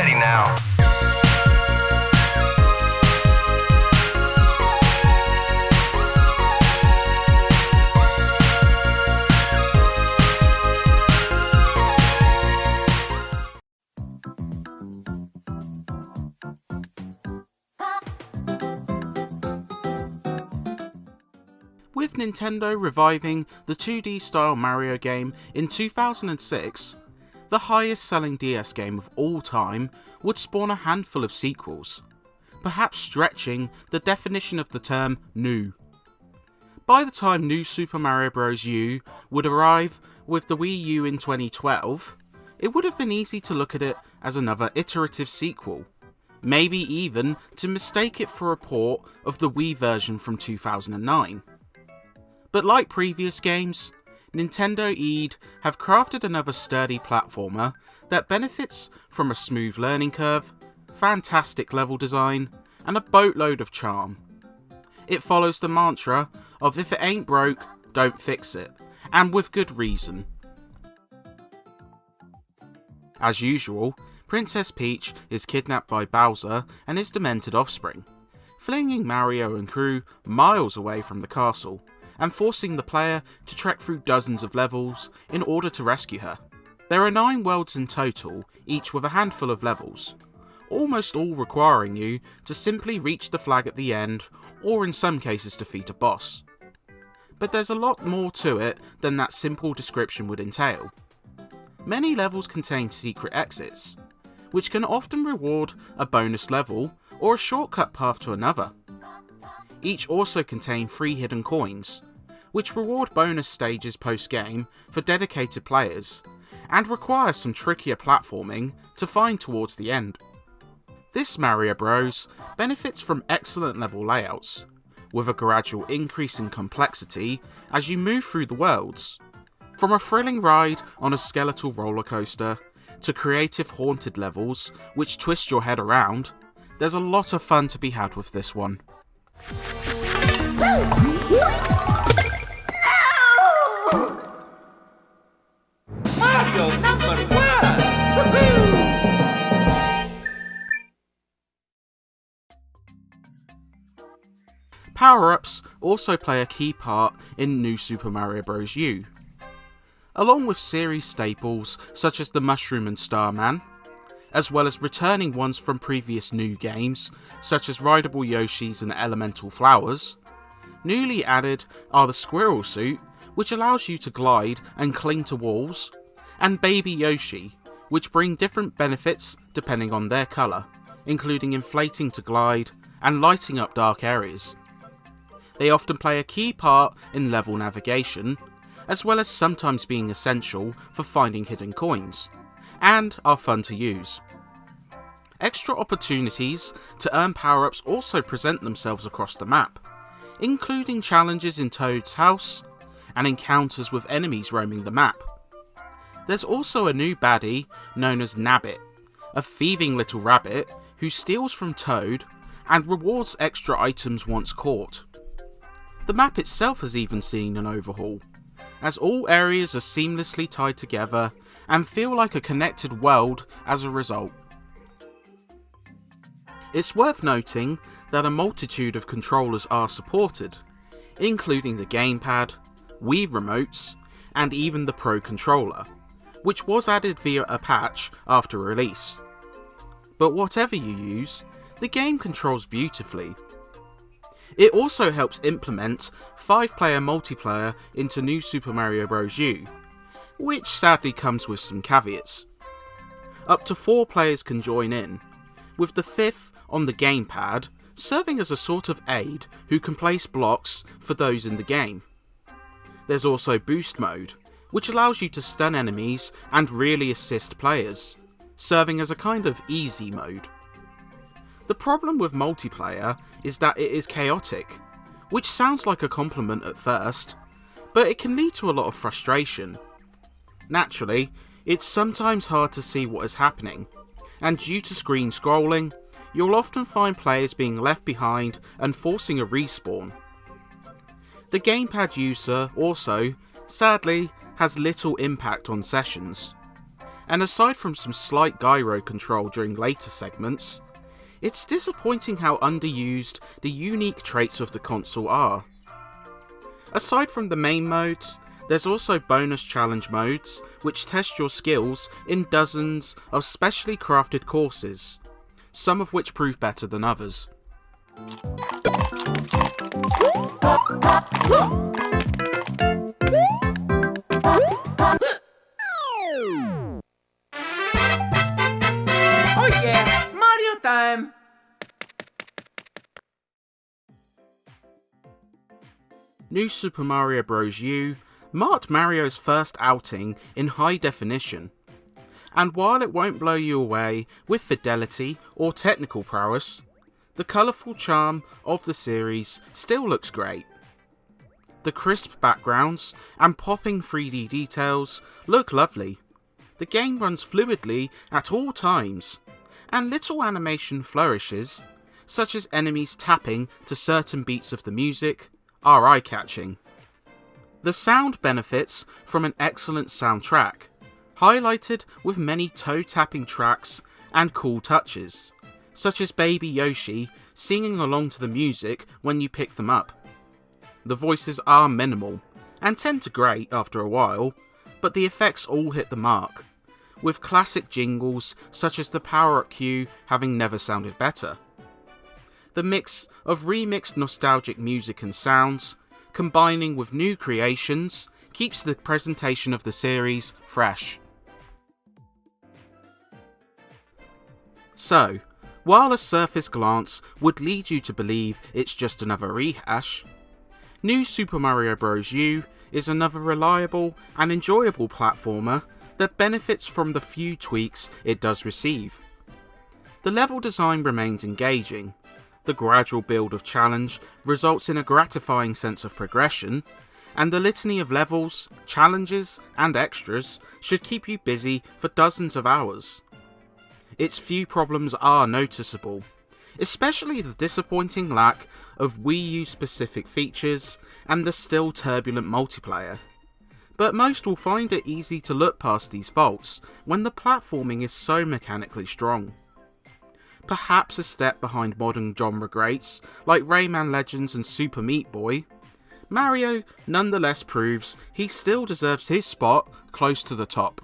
ready now. With Nintendo reviving the 2D style Mario game in 2006, the highest selling DS game of all time would spawn a handful of sequels, perhaps stretching the definition of the term new. By the time New Super Mario Bros. U would arrive with the Wii U in 2012, it would have been easy to look at it as another iterative sequel, maybe even to mistake it for a port of the Wii version from 2009. But like previous games, Nintendo EAD have crafted another sturdy platformer that benefits from a smooth learning curve, fantastic level design, and a boatload of charm. It follows the mantra of if it ain't broke, don't fix it, and with good reason. As usual, Princess Peach is kidnapped by Bowser and his demented offspring, flinging Mario and crew miles away from the castle, and forcing the player to trek through dozens of levels in order to rescue her. There are 9 worlds in total, each with a handful of levels, almost all requiring you to simply reach the flag at the end, or in some cases defeat a boss. But there's a lot more to it than that simple description would entail. Many levels contain secret exits, which can often reward a bonus level or a shortcut path to another. Each also contain free hidden coins, which reward bonus stages post-game for dedicated players, and require some trickier platforming to find towards the end. This Mario Bros. Benefits from excellent level layouts, with a gradual increase in complexity as you move through the worlds. From a thrilling ride on a skeletal roller coaster, to creative haunted levels which twist your head around, there's a lot of fun to be had with this one. Mario number 1! Woohoo! Power-ups also play a key part in New Super Mario Bros. U. Along with series staples such as the Mushroom and Starman, as well as returning ones from previous new games such as Rideable Yoshis and Elemental Flowers, newly added are the Squirrel Suit, which allows you to glide and cling to walls, and Baby Yoshi, which bring different benefits depending on their colour, including inflating to glide and lighting up dark areas. They often play a key part in level navigation, as well as sometimes being essential for finding hidden coins, and are fun to use. Extra opportunities to earn power-ups also present themselves across the map, including challenges in Toad's house, and encounters with enemies roaming the map. There's also a new baddie known as Nabbit, a thieving little rabbit who steals from Toad and rewards extra items once caught. The map itself has even seen an overhaul, as all areas are seamlessly tied together and feel like a connected world as a result. It's worth noting that a multitude of controllers are supported, including the gamepad, Wii remotes, and even the Pro Controller, which was added via a patch after release. But whatever you use, the game controls beautifully. It also helps implement 5-player multiplayer into New Super Mario Bros. U, which sadly comes with some caveats. Up to 4 players can join in, with the 5th on the gamepad serving as a sort of aid who can place blocks for those in the game. There's also Boost Mode, which allows you to stun enemies and really assist players, serving as a kind of easy mode. The problem with multiplayer is that it is chaotic, which sounds like a compliment at first, but it can lead to a lot of frustration. Naturally, it's sometimes hard to see what is happening, and due to screen scrolling, you'll often find players being left behind and forcing a respawn. The gamepad user also, sadly, has little impact on sessions, and aside from some slight gyro control during later segments, it's disappointing how underused the unique traits of the console are. Aside from the main modes, there's also bonus challenge modes, which test your skills in dozens of specially crafted courses, some of which prove better than others. Oh yeah, Mario time! New Super Mario Bros. U marked Mario's first outing in high definition, and while it won't blow you away with fidelity or technical prowess, the colourful charm of the series still looks great. The crisp backgrounds and popping 3D details look lovely. The game runs fluidly at all times, and little animation flourishes, such as enemies tapping to certain beats of the music, are eye-catching. The sound benefits from an excellent soundtrack, highlighted with many toe-tapping tracks and cool touches, such as Baby Yoshi singing along to the music when you pick them up. The voices are minimal, and tend to grate after a while, but the effects all hit the mark, with classic jingles such as the power-up cue having never sounded better. The mix of remixed nostalgic music and sounds, combining with new creations, keeps the presentation of the series fresh. So, while a surface glance would lead you to believe it's just another rehash, New Super Mario Bros. U is another reliable and enjoyable platformer that benefits from the few tweaks it does receive. The level design remains engaging, the gradual build of challenge results in a gratifying sense of progression, and the litany of levels, challenges, and extras should keep you busy for dozens of hours. Its few problems are noticeable, especially the disappointing lack of Wii U specific features and the still turbulent multiplayer. But most will find it easy to look past these faults when the platforming is so mechanically strong. Perhaps a step behind modern genre greats like Rayman Legends and Super Meat Boy, Mario nonetheless proves he still deserves his spot close to the top.